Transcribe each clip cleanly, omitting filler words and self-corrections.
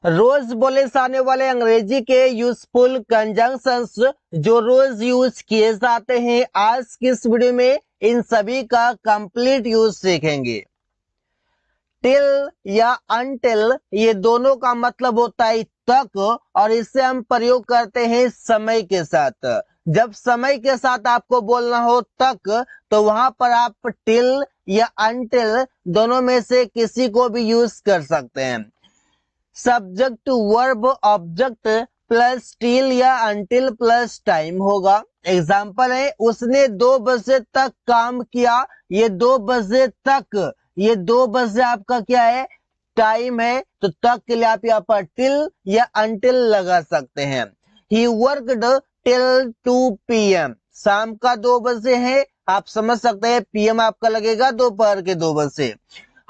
रोज बोले जाने वाले अंग्रेजी के यूजफुल कंजंक्शंस जो रोज यूज किए जाते हैं, आज की इस वीडियो में इन सभी का कंप्लीट यूज सीखेंगे। टिल या अनटिल ये दोनों का मतलब होता है तक, और इसे हम प्रयोग करते हैं समय के साथ। जब समय के साथ आपको बोलना हो तक, तो वहां पर आप टिल या अनटिल दोनों में से किसी को भी यूज कर सकते हैं। Subject verb object plus till या अनटिल प्लस टाइम होगा। एग्जाम्पल है, उसने 2 बजे तक काम किया। ये 2 बजे तक, ये 2 बजे आपका क्या है, टाइम है, तो तक के लिए आप यहाँ पर टिल या अनटिल लगा सकते हैं। ही वर्कड टिल 2 PM, शाम का 2 बजे है, आप समझ सकते हैं PM आपका लगेगा दोपहर के 2 बजे।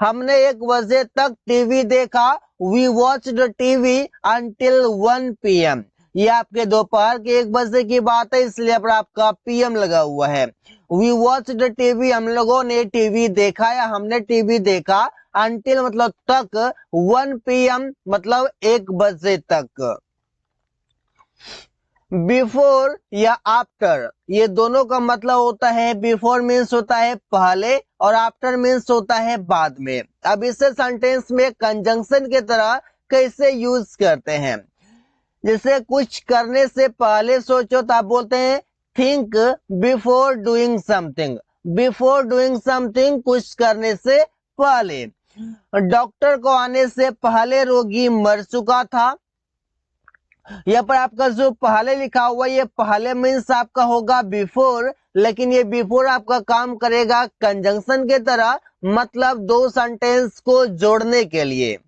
हमने 1 बजे तक टीवी देखा। We watched TV until 1 PM, ये आपके दोपहर के 1 बजे की बात है, इसलिए पर आपका PM लगा हुआ है। वी वॉच्ड टीवी, हम लोगों ने टीवी देखा या हमने टीवी देखा। अंटिल मतलब तक, 1 PM मतलब 1 बजे तक। बिफोर या आफ्टर ये दोनों का मतलब होता है, बिफोर मीन्स होता है पहले और आफ्टर मीन्स होता है बाद में। अब इसे सेंटेंस में कंजंक्शन के तरह कैसे यूज करते हैं? जैसे कुछ करने से पहले सोचो तो आप बोलते हैं think before doing something. Before doing something कुछ करने से पहले। डॉक्टर को आने से पहले रोगी मर चुका था। यहाँ पर आपका जो पहले लिखा हुआ है, ये पहले मीन्स आपका होगा बिफोर, लेकिन ये बिफोर आपका काम करेगा कंजंक्शन के तरह, मतलब दो सेंटेंस को जोड़ने के लिए।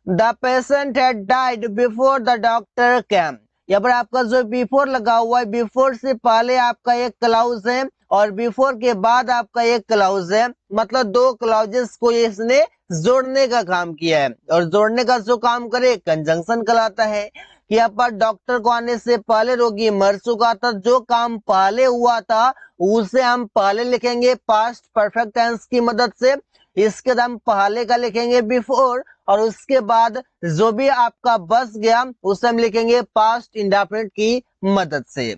The patient had died before the doctor came. यहाँ पर आपका जो बिफोर लगा हुआ है, बिफोर से पहले आपका एक क्लाउज है और बिफोर के बाद आपका एक क्लाउज है, मतलब 2 क्लाउजेस को इसने जोड़ने का काम किया है। और जोड़ने का जो काम करे कंजंक्शन कहलाता है। कि यहाँ पर डॉक्टर को आने से पहले रोगी मर चुका था, जो काम पहले हुआ था उसे हम पहले लिखेंगे पास्ट परफेक्ट टेंस की मदद से। इसके बाद हम पहले का लिखेंगे बिफोर, और उसके बाद जो भी आपका बच गया उसे हम लिखेंगे पास्ट इंडेफिनिट की मदद से।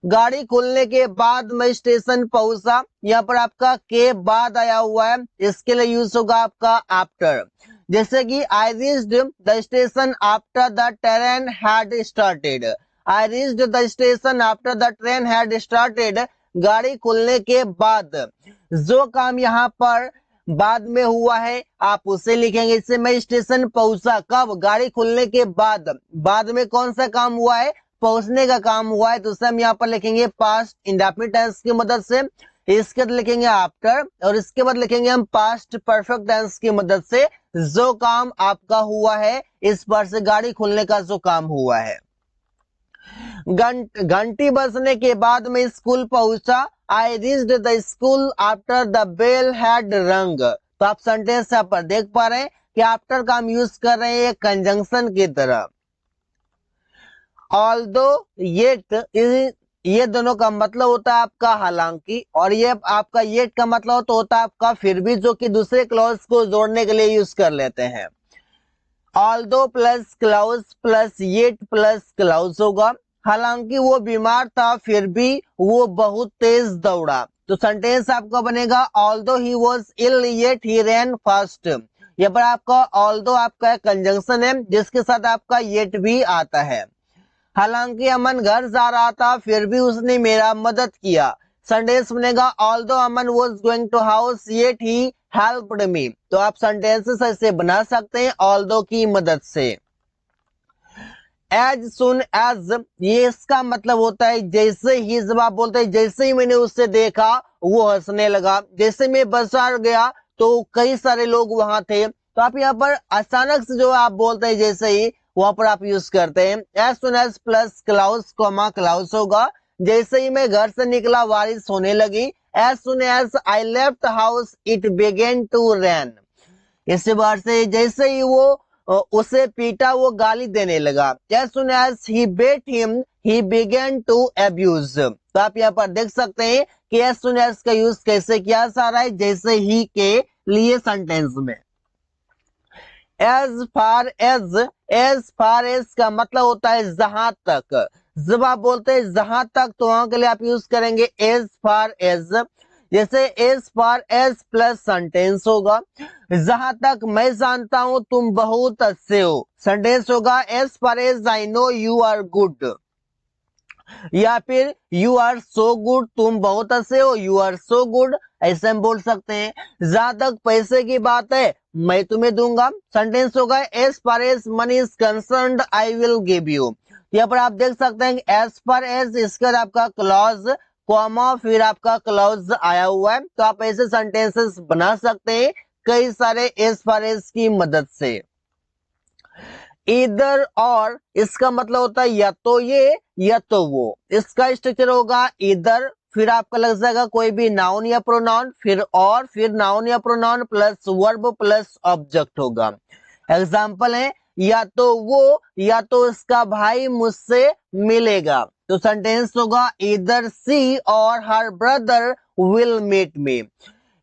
गाड़ी खुलने के बाद मैं स्टेशन पहुंचा, यहाँ पर आपका के बाद आया हुआ है, इसके लिए यूज होगा आपका आफ्टर। जैसे कि आई reached the station after the train had started. I reached the station after the train had started, गाड़ी खुलने के बाद। जो काम यहाँ पर बाद में हुआ है आप उसे लिखेंगे। इससे मैं स्टेशन पहुंचा कब, गाड़ी खुलने के बाद। बाद में कौन सा काम हुआ है, पहुंचने का काम हुआ है, तो उसे हम यहाँ पर लिखेंगे पास्ट इंडेफिनिट टेंस की मदद से। इसके बाद लिखेंगे आफ्टर, और इसके बाद लिखेंगे हम पास्ट परफेक्ट टेंस की मदद से जो काम आपका हुआ है, इस बार से गाड़ी खुलने का जो काम हुआ है। घंटी बजने के बाद मैं स्कूल पहुंचा। I reached the school after the bell had rung. तो आप सेंटेंस यहाँ पर देख पा रहे हैं कि आफ्टर का हम यूज कर रहे हैं कंजंक्शन की तरह। ऑल्दो येट, ये दोनों का मतलब होता है आपका हालांकि, और ये आपका येट का मतलब तो होता है आपका फिर भी, जो कि दूसरे क्लॉज को जोड़ने के लिए यूज कर लेते हैं। Although plus clause plus yet plus clause होगा। हालांकि वो बीमार था फिर भी वो बहुत तेज दौड़ा। तो सेंटेंस आपका बनेगा although he was ill yet he ran fast. यहाँ पर आपका ऑल्दो आपका कंजंक्शन है जिसके साथ आपका येट भी आता है। हालांकि अमन घर जा रहा था फिर भी उसने मेरा मदद किया। सेंटेंस बनेगा although Aman was going to house yet he helped me. तो आप सेंटेंसेस ऐसे बना सकते हैं ऑल्दो की मदद से। एज सुन एज, ये इसका मतलब होता है जैसे ही, जब आप बोलते हैं जैसे ही मैंने उससे देखा वो हंसने लगा। जैसे मैं बाजार गया तो कई सारे लोग वहां थे। तो आप यहाँ पर अचानक से जो आप बोलते हैं जैसे ही, वहां पर आप यूज करते हैं as soon as plus clause comma clause होगा। जैसे ही मैं घर से निकला बारिश होने लगी। As soon as I left house it began to rain. इससे बाहर से जैसे ही वो उसे पीटा वो गाली देने लगा। as soon as he beat him he began to abuse। तो आप यहाँ पर देख सकते हैं कि as soon as का यूज कैसे किया जा रहा है, जैसे ही के लिए सेंटेंस में। एज फार एज का मतलब होता है जहां तक। जब आप बोलते हैं जहां तक तो वहां के लिए आप यूज करेंगे एज फार एज। जैसे as far as plus sentence होगा, जहां तक मैं जानता हूं तुम बहुत अच्छे हो, सेंटेंस होगा as far as I know you are good. या फिर यू आर सो गुड, तुम बहुत अच्छे हो, यू आर सो गुड, ऐसे हम बोल सकते हैं। जहां तक पैसे की बात है मैं तुम्हें दूंगा, सेंटेंस होगा as far as money is concerned I will give you. यहाँ पर आप देख सकते हैं एज फार एज, इसके बाद आपका क्लॉज कॉमा फिर आपका क्लॉज आया हुआ है, तो आप ऐसे सेंटेंसेस बना सकते हैं कई सारे एज फार एज की मदद से। इधर और इसका मतलब होता है या तो ये या तो वो। इसका स्ट्रक्चर होगा इधर, फिर आपका लग जाएगा कोई भी नाउन या प्रोनाउन, फिर और फिर नाउन या pronoun plus verb plus object होगा। एग्जाम्पल है या तो वो या तो इसका भाई मुझसे मिलेगा, तो सेंटेंस होगा either she or her brother will meet me.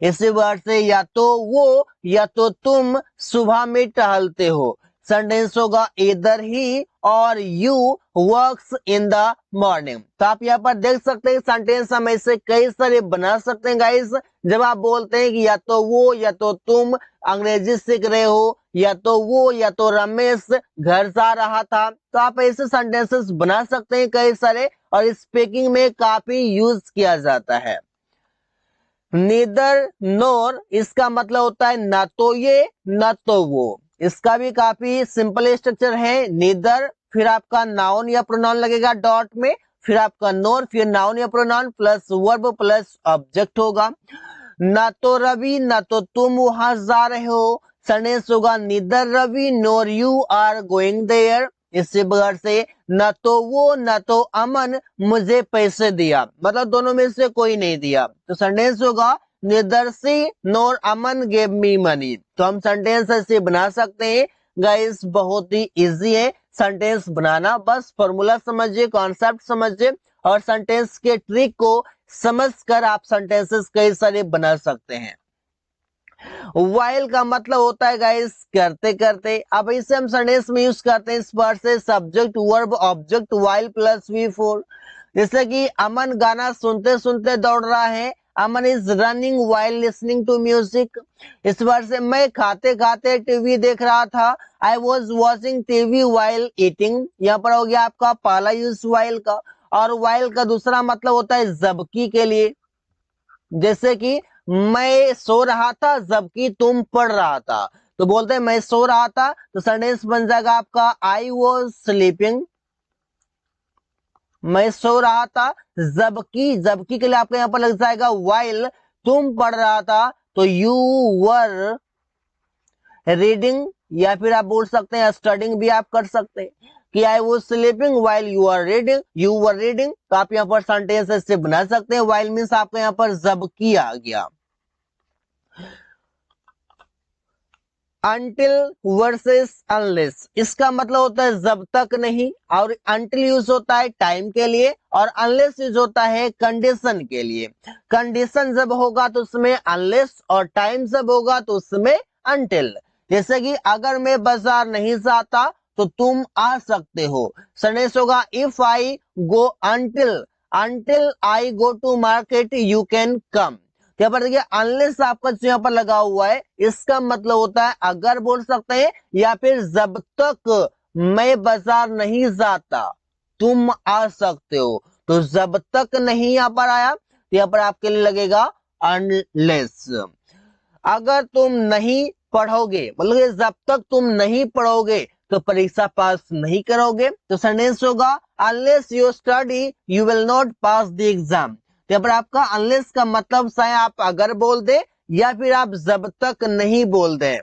इसी वर्ड से या तो वो या तो तुम सुबह में टहलते हो, सेंटेंस होगा इधर ही और you works in the morning. तो आप यहाँ पर देख सकते हैं सेंटेंस हम ऐसे कई सारे बना सकते हैं गाइस। जब आप बोलते हैं कि या तो वो या तो तुम अंग्रेजी सीख रहे हो, या तो वो या तो रमेश घर जा रहा था, तो आप ऐसे सेंटेंसेस बना सकते हैं कई सारे, और स्पीकिंग में काफी यूज किया जाता है। नीदर नोर इसका मतलब होता है ना तो ये ना तो वो। इसका भी काफी सिंपल स्ट्रक्चर है, नीदर फिर आपका नाउन या प्रोनाउन लगेगा डॉट में, फिर आपका नोर फिर नाउन या pronoun plus verb plus object होगा। ना तो रवि ना तो तुम वहां जा रहे हो, सेंटेंस होगा neither Ravi nor you are going there. इसी प्रकार से न तो वो न तो अमन मुझे पैसे दिया, मतलब दोनों में से कोई नहीं दिया, तो सेंटेंस होगा neither she nor Aman gave me money। तो हम सेंटेंस ऐसे बना सकते हैं गाइस, बहुत ही इजी है सेंटेंस बनाना। बस फॉर्मूला समझिए, कॉन्सेप्ट समझिए और सेंटेंस के ट्रिक को समझकर आप सेंटेंसेस कई सारे बना सकते हैं। वाइल का मतलब होता है गाइस करते करते। अब इसे हम सेंटेंस में यूज करते हैं इस वर्ड से subject verb object while plus V4। जैसे कि अमन गाना सुनते सुनते दौड़ रहा है, Aman is running while listening to music. इस वर्ड से मैं खाते खाते टीवी देख रहा था, I was watching TV while eating. यहाँ पर हो गया आपका पहला यूज वाइल का। और वाइल का दूसरा मतलब होता है जबकि के लिए, जैसे कि मैं सो रहा था जबकि तुम पढ़ रहा था, तो बोलते हैं मैं सो रहा था, तो सेंटेंस बन जाएगा आपका आई वॉज स्लीपिंग, मैं सो रहा था। जबकि जबकि के लिए आपको यहां पर लग जाएगा वाइल, तुम पढ़ रहा था तो यू वर रीडिंग, या फिर आप बोल सकते हैं स्टडिंग भी आप कर सकते हैं कि I was sleeping while you are reading, you were reading. तो आप यहाँ पर सेंटेंस ऐसे बना सकते हैं। वाइल मीन्स आपको यहाँ पर जबकि आ गया। अनटिल वर्सेस अनलेस इसका मतलब होता है जब तक नहीं, और अनटिल यूज होता है टाइम के लिए और अनलेस यूज होता है कंडीशन के लिए। कंडीशन जब होगा तो उसमें अनलेस और टाइम जब होगा तो उसमें अनटिल। जैसे कि अगर मैं बाजार नहीं जाता तो तुम आ सकते हो, सेंटेंस होगा if I go until until I go to market you can come. यहाँ पर देखिए अनलेस आपका जो यहाँ पर लगा हुआ है इसका मतलब होता है अगर बोल सकते हैं, या फिर जब तक मैं बाजार नहीं जाता तुम आ सकते हो। तो जब तक नहीं यहाँ पर आया तो यहाँ पर आपके लिए लगेगा अनलेस। अगर तुम नहीं पढ़ोगे, मतलब जब तक तुम नहीं पढ़ोगे तो परीक्षा पास नहीं करोगे, तो सेंटेंस होगा unless you study you will not pass the exam. यहाँ पर आपका अनलेस का मतलब चाहे आप अगर बोल दे या फिर आप जब तक नहीं बोल दे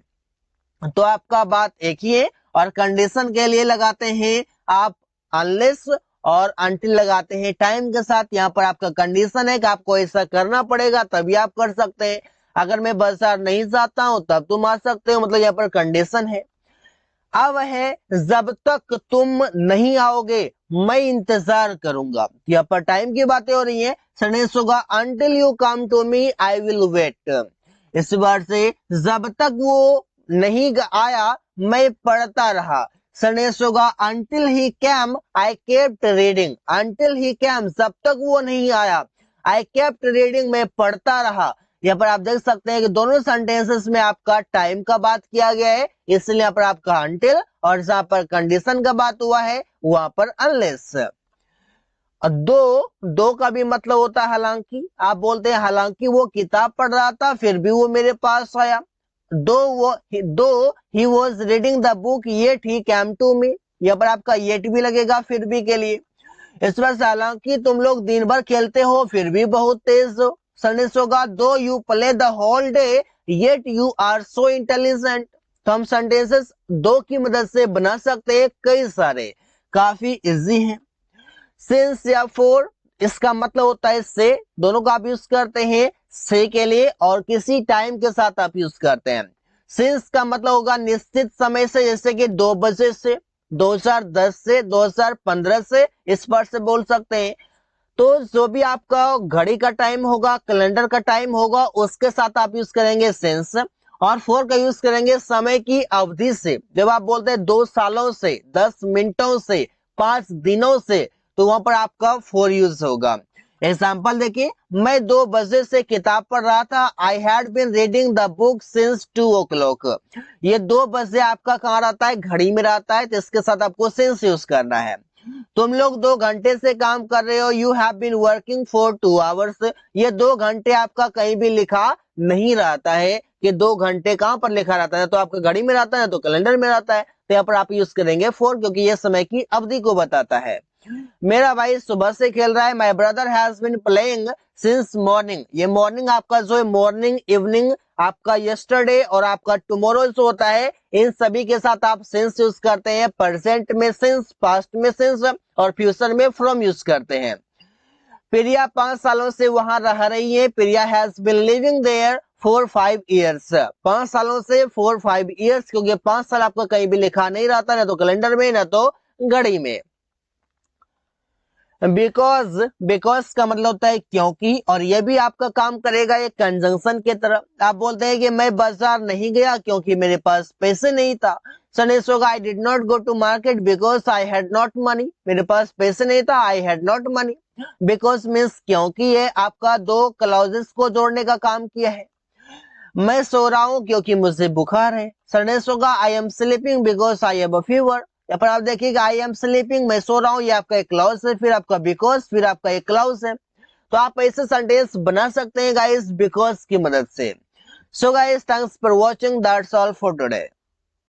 तो आपका बात एक ही है। और कंडीशन के लिए लगाते हैं आप अनलेस, और अनटिल लगाते हैं टाइम के साथ। यहाँ पर आपका कंडीशन है कि आपको ऐसा करना पड़ेगा तभी आप कर सकते हैं। अगर मैं बाजार नहीं जाता हूं तब तुम आ सकते हो, मतलब यहाँ पर कंडीशन है। अब है जब तक तुम नहीं आओगे मैं इंतजार करूंगा, यहाँ पर टाइम की बातें हो रही है। सेंटेंस होगा until you come to me I will wait. इस बार से जब तक वो नहीं आया मैं पढ़ता रहा। सेंटेंस होगा until he came I kept reading। until he came जब तक वो नहीं आया, I kept reading मैं पढ़ता रहा। यहाँ पर आप देख सकते हैं कि दोनों सेंटेंसेस में आपका टाइम का बात किया गया है, इसलिए यहाँ पर आपका until, और जहां पर कंडीशन का बात हुआ है वहां पर unless। दो का भी मतलब होता है हालांकि। आप बोलते हैं हालांकि वो किताब पढ़ रहा था फिर भी वो मेरे पास आया। Though he was reading the book yet he came to me, यहाँ पर आपका येट भी लगेगा फिर भी के लिए। इस बार हालांकि तुम लोग दिन भर खेलते हो फिर भी बहुत तेज हो। सेंटेंस होगा though you play the whole day yet you are so intelligent. तो हम सेंटेंसेस दो की मदद से बना सकते हैं कई सारे, काफी इजी हैं। सिंस या फोर, इसका मतलब होता है से, दोनों का आप यूज करते हैं से के लिए और किसी टाइम के साथ आप यूज करते हैं। सिंस का मतलब होगा निश्चित समय से, जैसे कि 2 बजे से, 2010 से, 2015 से, इस पर से बोल सकते हैं। तो जो भी आपका घड़ी का टाइम होगा, कैलेंडर का टाइम होगा, उसके साथ आप यूज करेंगे सिंस। और फोर का यूज करेंगे समय की अवधि से। जब आप बोलते हैं 2 सालों से, 10 मिनटों से, 5 दिनों से, तो वहां पर आपका फोर यूज होगा। एग्जाम्पल देखिए, मैं 2 बजे से किताब पढ़ रहा था। I had been reading the book since 2 o'clock। ये 2 बजे आपका कहाँ रहता है, घड़ी में रहता है, तो इसके साथ आपको सिंस यूज करना है। तुम लोग 2 घंटे से काम कर रहे हो, you have been working for 2 hours। ये 2 घंटे आपका कहीं भी लिखा नहीं रहता है कि 2 घंटे कहां पर लिखा रहता है, तो आपका घड़ी में रहता है तो कैलेंडर में रहता है, तो यहाँ पर आप यूज करेंगे फोर, क्योंकि ये समय की अवधि को बताता है। मेरा भाई सुबह से खेल रहा है, my brother has been playing since morning. ये मॉर्निंग आपका जो है मॉर्निंग, इवनिंग, आपका यस्टरडे और आपका टुमारो जो होता है, इन सभी के साथ आप सिंस यूज करते हैं। प्रेजेंट में सिंस, पास्ट में सिंस और फ्यूचर में फ्रॉम यूज करते हैं। प्रिया 5 सालों से वहां रह रही है। Priya has been living there for 5 years। 5 सालों से 4-5 years, क्योंकि 5 साल आपका कहीं भी लिखा नहीं रहता, ना तो कैलेंडर में ना तो घड़ी में। बिकॉज का मतलब होता है क्योंकि, और ये भी आपका काम करेगा एक कंजंक्शन की तरह। आप बोलते हैं कि मैं बाजार नहीं गया क्योंकि मेरे पास पैसे नहीं था। सेंटेंस होगा I did not go to market because I had not money. मेरे पास पैसे नहीं था, I had not money. Because means क्योंकि ये आपका 2 क्लॉजेस को जोड़ने का काम किया है। मैं सो रहा हूं क्योंकि मुझे बुखार है। सेंटेंस होगा I am sleeping because I have a fever. यहाँ पर आप देखिएगा आई एम स्लीपिंग, मैं सो रहा हूँ, ये आपका एक क्लॉज है, फिर आपका बिकॉज, फिर आपका एक क्लॉज है। तो आप ऐसे सेंटेंस बना सकते हैं गाइस बिकॉज की मदद से। So guys, thanks for watching, that's all for today.